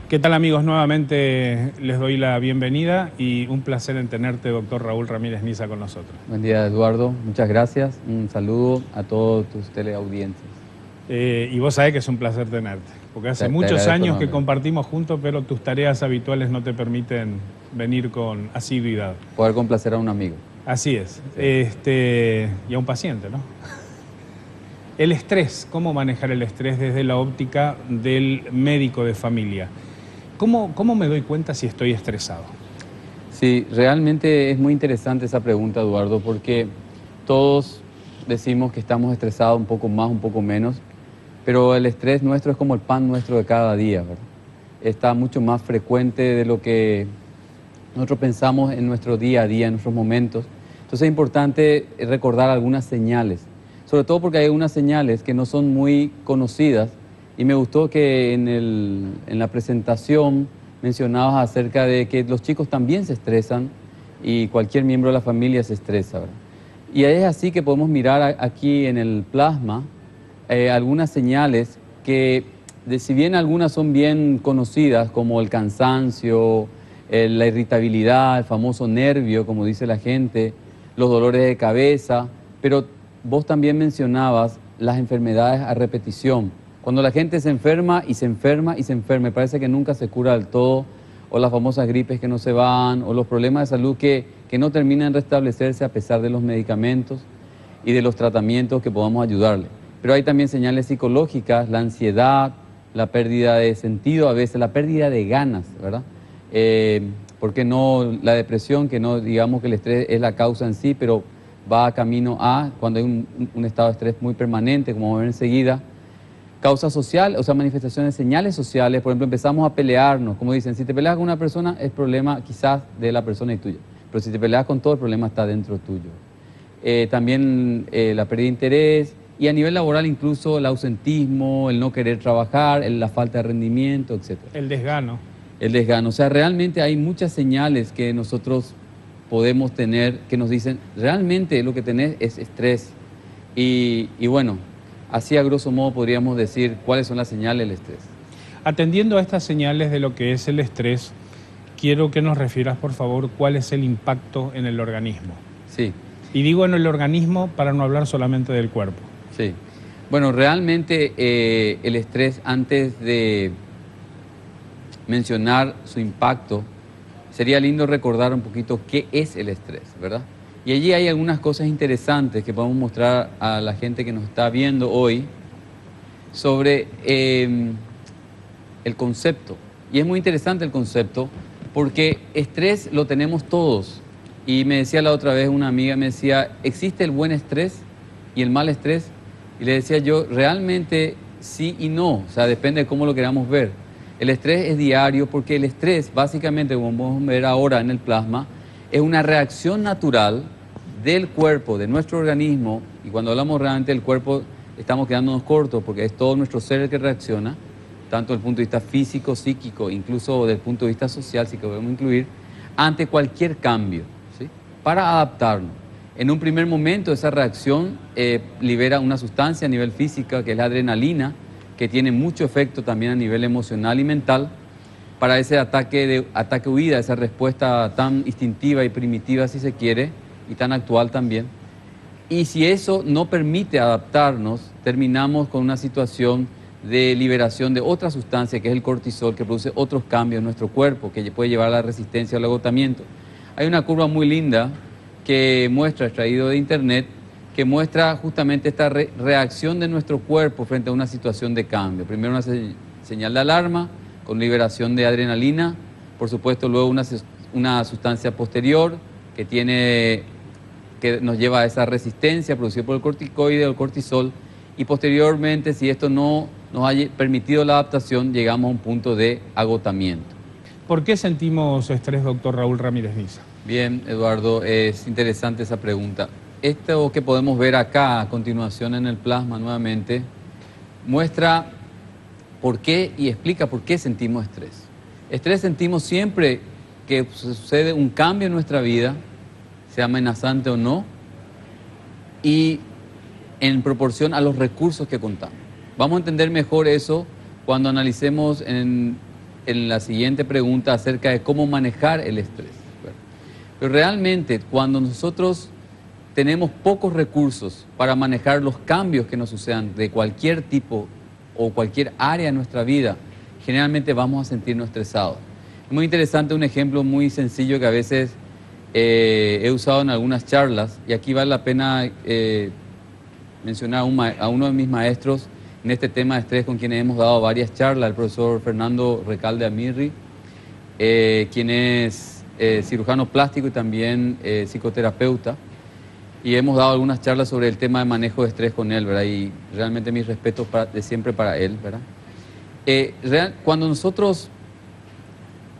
¿Qué tal, amigos? Nuevamente les doy la bienvenida y un placer en tenerte, doctor Raúl Ramírez Niza, con nosotros. Buen día, Eduardo. Muchas gracias. Un saludo a todos tus teleaudiencias. Y vos sabés que es un placer tenerte, porque hace Te muchos agradezco años que nuevamente. compartimos juntos, pero tus tareas habituales no te permiten venir con asiduidad. Poder complacer a un amigo. Así es. Sí. Y a un paciente, ¿no? El estrés, ¿cómo manejar el estrés desde la óptica del médico de familia? ¿Cómo me doy cuenta si estoy estresado? Sí, realmente es muy interesante esa pregunta, Eduardo, porque todos decimos que estamos estresados un poco más, un poco menos, pero el estrés nuestro es como el pan nuestro de cada día, ¿verdad? Está mucho más frecuente de lo que nosotros pensamos en nuestro día a día, en nuestros momentos. Entonces es importante recordar algunas señales, sobre todo porque hay algunas señales que no son muy conocidas y me gustó que en la presentación mencionabas acerca de que los chicos también se estresan y cualquier miembro de la familia se estresa, ¿verdad? Y es así que podemos mirar aquí en el plasma algunas señales que, si bien algunas son bien conocidas, como el cansancio, la irritabilidad, el famoso nervio, como dice la gente, los dolores de cabeza, pero vos también mencionabas las enfermedades a repetición. Cuando la gente se enferma y se enferma y se enferma, parece que nunca se cura del todo, o las famosas gripes que no se van, o los problemas de salud que no terminan de restablecerse a pesar de los medicamentos y de los tratamientos que podamos ayudarle. Pero hay también señales psicológicas, la ansiedad, la pérdida de sentido, a veces la pérdida de ganas, ¿verdad? ¿Por qué no la depresión, que no digamos que el estrés es la causa en sí, pero va camino a, cuando hay un estado de estrés muy permanente, como vamos a ver enseguida? Causa social, o sea, manifestaciones, señales sociales. Por ejemplo, empezamos a pelearnos, como dicen, si te peleas con una persona es problema quizás de la persona y tuyo, pero si te peleas con todo, el problema está dentro tuyo. También la pérdida de interés, y a nivel laboral incluso el ausentismo, el no querer trabajar, la falta de rendimiento, etc. El desgano. El desgano. O sea, realmente hay muchas señales que nosotros podemos tener que nos dicen, realmente lo que tenés es estrés. Y bueno, así a grosso modo podríamos decir cuáles son las señales del estrés. Atendiendo a estas señales de lo que es el estrés, quiero que nos refieras, por favor, cuál es el impacto en el organismo. Sí. Y digo en el organismo para no hablar solamente del cuerpo. Sí. Bueno, realmente el estrés, antes de mencionar su impacto, sería lindo recordar un poquito qué es el estrés, ¿verdad? Y allí hay algunas cosas interesantes que podemos mostrar a la gente que nos está viendo hoy sobre el concepto. Y es muy interesante el concepto porque estrés lo tenemos todos. Y me decía la otra vez una amiga, me decía, ¿existe el buen estrés y el mal estrés? Y le decía yo, realmente sí y no, o sea, depende de cómo lo queramos ver. El estrés es diario porque el estrés, básicamente, como vamos a ver ahora en el plasma, es una reacción natural del cuerpo, de nuestro organismo, y cuando hablamos realmente del cuerpo, estamos quedándonos cortos porque es todo nuestro ser el que reacciona, tanto desde el punto de vista físico, psíquico, incluso desde el punto de vista social, si que podemos incluir, ante cualquier cambio, ¿sí? Para adaptarnos. En un primer momento esa reacción libera una sustancia a nivel físico que es la adrenalina, que tiene mucho efecto también a nivel emocional y mental para ese ataque-huida, esa respuesta tan instintiva y primitiva si se quiere, y tan actual también. Y si eso no permite adaptarnos, terminamos con una situación de liberación de otra sustancia que es el cortisol, que produce otros cambios en nuestro cuerpo, que puede llevar a la resistencia al agotamiento. Hay una curva muy linda que muestra, extraído de internet, que muestra justamente esta reacción de nuestro cuerpo frente a una situación de cambio. Primero una señal de alarma con liberación de adrenalina, por supuesto luego una sustancia posterior que nos lleva a esa resistencia producida por el corticoide o el cortisol, y posteriormente, si esto no nos ha permitido la adaptación, llegamos a un punto de agotamiento. ¿Por qué sentimos estrés, doctor Raúl Ramírez Niza? Bien, Eduardo, es interesante esa pregunta. Esto que podemos ver acá a continuación en el plasma nuevamente muestra por qué y explica por qué sentimos estrés. Estrés sentimos siempre que sucede un cambio en nuestra vida, sea amenazante o no, y en proporción a los recursos que contamos. Vamos a entender mejor eso cuando analicemos en en la siguiente pregunta acerca de cómo manejar el estrés. Bueno, pero realmente cuando nosotros tenemos pocos recursos para manejar los cambios que nos sucedan de cualquier tipo o cualquier área de nuestra vida, generalmente vamos a sentirnos estresados. Es muy interesante un ejemplo muy sencillo que a veces he usado en algunas charlas, y aquí vale la pena mencionar a uno de mis maestros en este tema de estrés con quienes hemos dado varias charlas, el profesor Fernando Recalde Amirri, quien es cirujano plástico y también psicoterapeuta, y hemos dado algunas charlas sobre el tema de manejo de estrés con él, ¿verdad? Y realmente mis respetos de siempre para él, ¿verdad? Cuando nosotros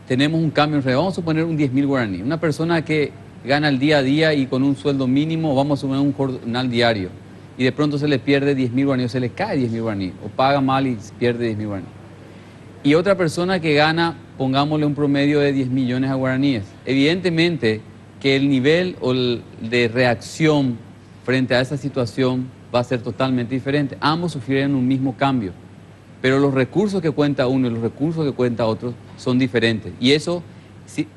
tenemos un cambio en realidad, vamos a suponer un 10.000 guaraní, una persona que gana el día a día y con un sueldo mínimo, vamos a suponer un jornal diario, y de pronto se le pierde 10.000 guaraní, o se le cae 10.000 guaraní, o paga mal y pierde 10.000 guaraní. Y otra persona que gana, pongámosle un promedio de 10 millones a guaraníes. Evidentemente que el nivel de reacción frente a esa situación va a ser totalmente diferente. Ambos sufrieron un mismo cambio, pero los recursos que cuenta uno y los recursos que cuenta otro son diferentes. Y eso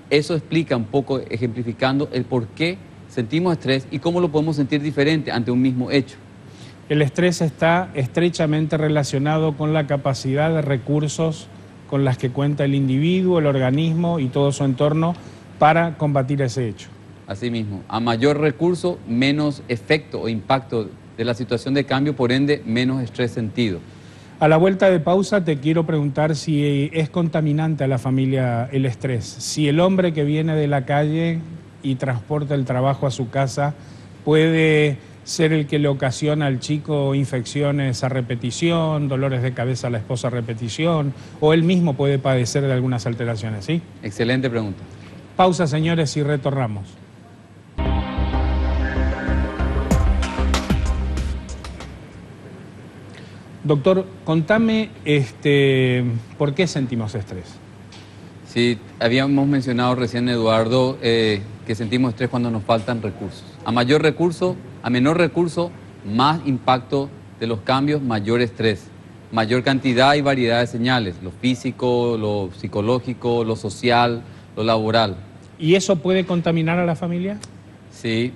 explica un poco, ejemplificando el por qué sentimos estrés y cómo lo podemos sentir diferente ante un mismo hecho. El estrés está estrechamente relacionado con la capacidad de recursos con las que cuenta el individuo, el organismo y todo su entorno para combatir ese hecho. Asimismo, a mayor recurso, menos efecto o impacto de la situación de cambio, por ende, menos estrés sentido. A la vuelta de pausa te quiero preguntar si es contaminante a la familia el estrés. Si el hombre que viene de la calle y transporta el trabajo a su casa puede ser el que le ocasiona al chico infecciones a repetición, dolores de cabeza a la esposa a repetición, o él mismo puede padecer de algunas alteraciones, ¿sí? Excelente pregunta. Pausa, señores, y retornamos. Doctor, contame por qué sentimos estrés. Sí, habíamos mencionado recién, Eduardo, que sentimos estrés cuando nos faltan recursos. A mayor recurso, a menor recurso, más impacto de los cambios, mayor estrés. Mayor cantidad y variedad de señales, lo físico, lo psicológico, lo social, lo laboral. ¿Y eso puede contaminar a la familia? Sí.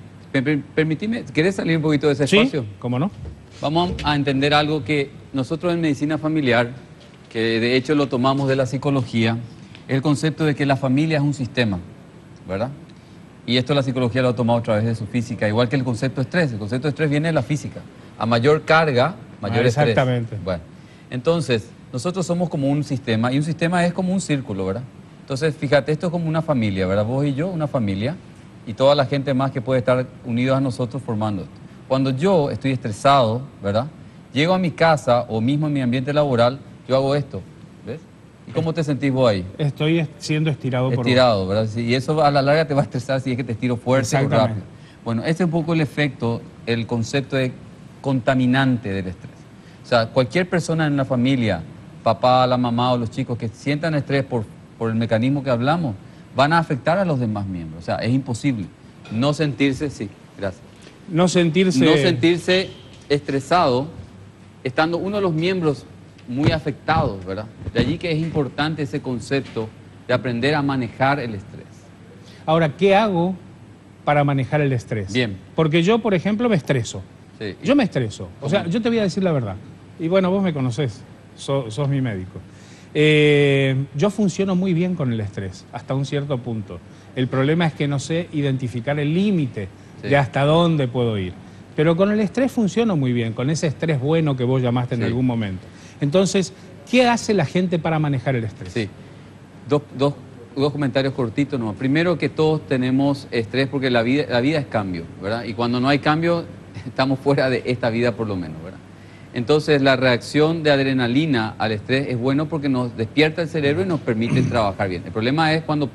Permitime, ¿querés salir un poquito de ese espacio? Sí, ¿cómo no? Vamos a entender algo que nosotros en medicina familiar, que de hecho lo tomamos de la psicología, es el concepto de que la familia es un sistema, ¿verdad? Y esto la psicología lo ha tomado a través de su física, igual que el concepto de estrés. El concepto de estrés viene de la física. A mayor carga, mayor estrés. Exactamente. Bueno, entonces, nosotros somos como un sistema, y un sistema es como un círculo, ¿verdad? Entonces, fíjate, esto es como una familia, ¿verdad? Vos y yo, una familia, y toda la gente más que puede estar unidos a nosotros formando esto. Cuando yo estoy estresado, ¿verdad? Llego a mi casa o mismo en mi ambiente laboral, yo hago esto, ¿ves? ¿Y cómo te sentís vos ahí? Estoy siendo estirado por vos. Estirado, ¿verdad? Sí, y eso a la larga te va a estresar si es que te estiro fuerte o rápido. Bueno, ese es un poco el efecto, el concepto de contaminante del estrés. O sea, cualquier persona en una familia, papá, la mamá o los chicos que sientan estrés por el mecanismo que hablamos, van a afectar a los demás miembros. O sea, es imposible no sentirse, sí, gracias. No sentirse estresado, estando uno de los miembros muy afectados, ¿verdad? De allí que es importante ese concepto de aprender a manejar el estrés. Ahora, ¿qué hago para manejar el estrés? Bien. Porque yo, por ejemplo, me estreso. Sí. Yo me estreso. O sea, yo te voy a decir la verdad. Y bueno, vos me conocés, sos mi médico. Yo funciono muy bien con el estrés, hasta un cierto punto. El problema es que no sé identificar el límite de hasta dónde puedo ir. Pero con el estrés funciono muy bien, con ese estrés bueno que vos llamaste en algún momento. Entonces, ¿qué hace la gente para manejar el estrés? Sí, dos comentarios cortitos nomás. Primero, que todos tenemos estrés porque la vida es cambio, ¿verdad? Y cuando no hay cambio, estamos fuera de esta vida por lo menos, ¿verdad? Entonces, la reacción de adrenalina al estrés es bueno porque nos despierta el cerebro y nos permite trabajar bien. El problema es cuando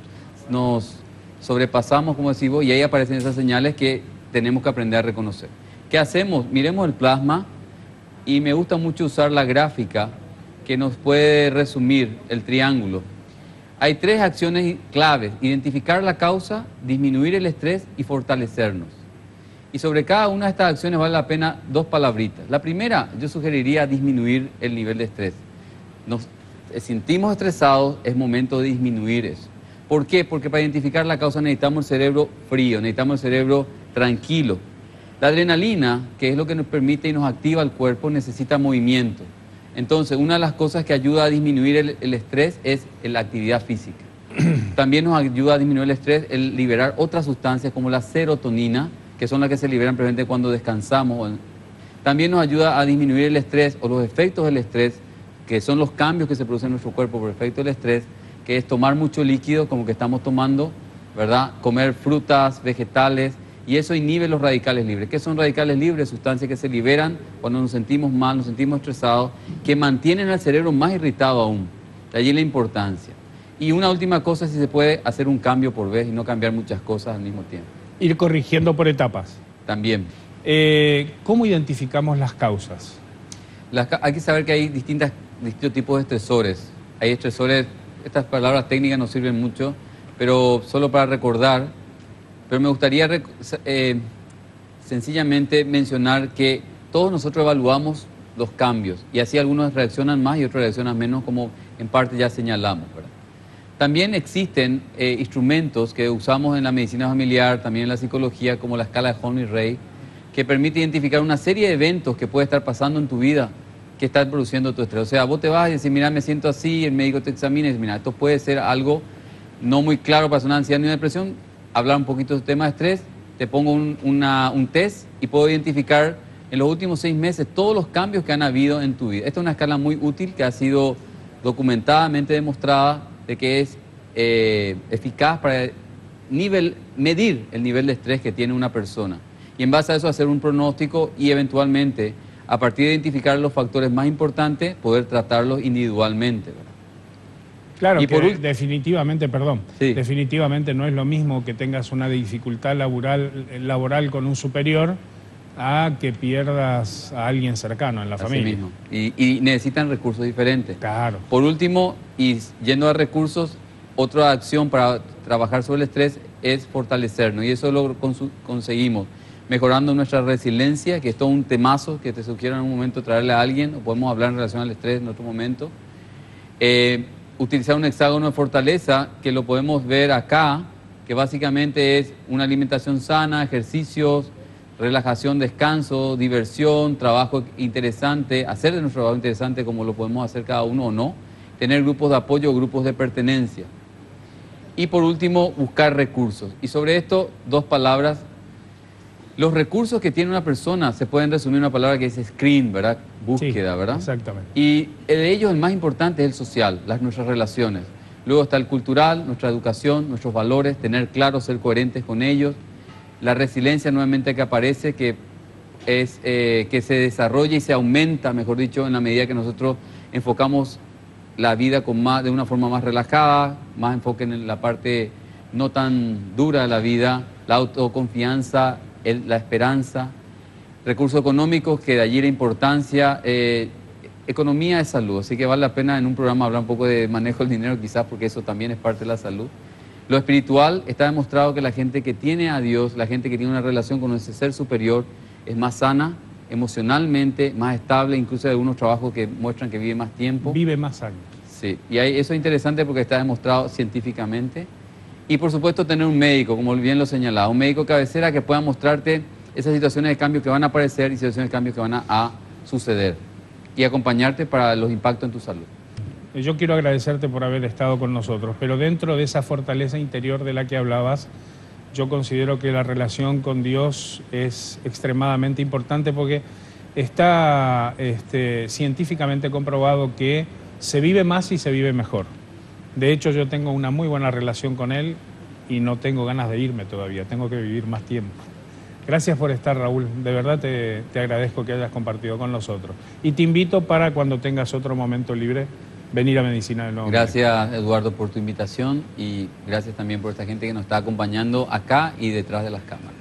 nos sobrepasamos, como decimos, y ahí aparecen esas señales que tenemos que aprender a reconocer. ¿Qué hacemos? Miremos el plasma, y me gusta mucho usar la gráfica que nos puede resumir el triángulo. Hay 3 acciones claves: identificar la causa, disminuir el estrés y fortalecernos. Y sobre cada una de estas acciones vale la pena 2 palabritas. La primera, yo sugeriría disminuir el nivel de estrés. sentimos estresados, es momento de disminuir eso. ¿Por qué? Porque para identificar la causa necesitamos el cerebro frío, necesitamos el cerebro tranquilo. La adrenalina, que es lo que nos permite y nos activa el cuerpo, necesita movimiento. Entonces, una de las cosas que ayuda a disminuir el estrés es la actividad física. También nos ayuda a disminuir el estrés el liberar otras sustancias como la serotonina, que son las que se liberan precisamente cuando descansamos. También nos ayuda a disminuir el estrés o los efectos del estrés, que son los cambios que se producen en nuestro cuerpo por efecto del estrés, que es tomar mucho líquido, como que estamos tomando, ¿verdad? Comer frutas, vegetales, y eso inhibe los radicales libres. ¿Qué son radicales libres? Sustancias que se liberan cuando nos sentimos mal, nos sentimos estresados, que mantienen al cerebro más irritado aún. De allí la importancia. Y una última cosa, si se puede hacer un cambio por vez y no cambiar muchas cosas al mismo tiempo. Ir corrigiendo por etapas. También. ¿Cómo identificamos las causas? Hay que saber que hay distintos tipos de estresores. Hay estresores, estas palabras técnicas nos sirven mucho, pero solo para recordar, pero me gustaría sencillamente mencionar que todos nosotros evaluamos los cambios y así algunos reaccionan más y otros reaccionan menos, como en parte ya señalamos, ¿verdad? También existen instrumentos que usamos en la medicina familiar, también en la psicología, como la escala de Holm y Ray, que permite identificar una serie de eventos que puede estar pasando en tu vida que están produciendo tu estrés. O sea, vos te vas y decís, mira, me siento así, el médico te examina y dice, mira, esto puede ser algo no muy claro para una ansiedad ni una depresión, hablar un poquito del tema de estrés, te pongo un test y puedo identificar en los últimos 6 meses todos los cambios que han habido en tu vida. Esta es una escala muy útil que ha sido documentadamente demostrada de que es eficaz para medir el nivel de estrés que tiene una persona. Y en base a eso hacer un pronóstico y eventualmente, a partir de identificar los factores más importantes, poder tratarlos individualmente, ¿verdad? Claro, y que definitivamente, perdón, sí, definitivamente no es lo mismo que tengas una dificultad laboral con un superior a que pierdas a alguien cercano en la familia. Mismo. Y necesitan recursos diferentes. Claro. Por último, y yendo a recursos, otra acción para trabajar sobre el estrés es fortalecernos, y eso lo conseguimos mejorando nuestra resiliencia, que es todo un temazo que te sugiero en un momento traerle a alguien, o podemos hablar en relación al estrés en otro momento. Utilizar un hexágono de fortaleza, que lo podemos ver acá, que básicamente es una alimentación sana, ejercicios, relajación, descanso, diversión, trabajo interesante, hacer de nuestro trabajo interesante como lo podemos hacer cada uno o no, tener grupos de apoyo o grupos de pertenencia. Y por último, buscar recursos. Y sobre esto, 2 palabras. Los recursos que tiene una persona se pueden resumir en una palabra que es screen, ¿verdad? Búsqueda, sí, ¿verdad? Exactamente. Y de ellos el más importante es el social, nuestras relaciones. Luego está el cultural, nuestra educación, nuestros valores, tener claro, ser coherentes con ellos. La resiliencia nuevamente que aparece, que es que se desarrolla y se aumenta, mejor dicho, en la medida que nosotros enfocamos la vida de una forma más relajada, más enfoque en la parte no tan dura de la vida, la autoconfianza, la esperanza, recursos económicos, que de allí la importancia, economía es salud, así que vale la pena en un programa hablar un poco de manejo del dinero quizás, porque eso también es parte de la salud. Lo espiritual, está demostrado que la gente que tiene a Dios, la gente que tiene una relación con ese ser superior, es más sana emocionalmente, más estable, incluso hay algunos trabajos que muestran que vive más tiempo. Vive más años. Sí, y eso es interesante porque está demostrado científicamente. Y por supuesto tener un médico, como bien lo señalaba, un médico cabecera que pueda mostrarte esas situaciones de cambio que van a aparecer y situaciones de cambio que van a suceder, y acompañarte para los impactos en tu salud. Yo quiero agradecerte por haber estado con nosotros, pero dentro de esa fortaleza interior de la que hablabas, yo considero que la relación con Dios es extremadamente importante, porque está científicamente comprobado que se vive más y se vive mejor. De hecho, yo tengo una muy buena relación con Él y no tengo ganas de irme todavía, tengo que vivir más tiempo. Gracias por estar, Raúl, de verdad te agradezco que hayas compartido con nosotros. Y te invito para cuando tengas otro momento libre, venir a Medicina del Nuevo Milenio. Gracias, Eduardo, por tu invitación, y gracias también por esta gente que nos está acompañando acá y detrás de las cámaras.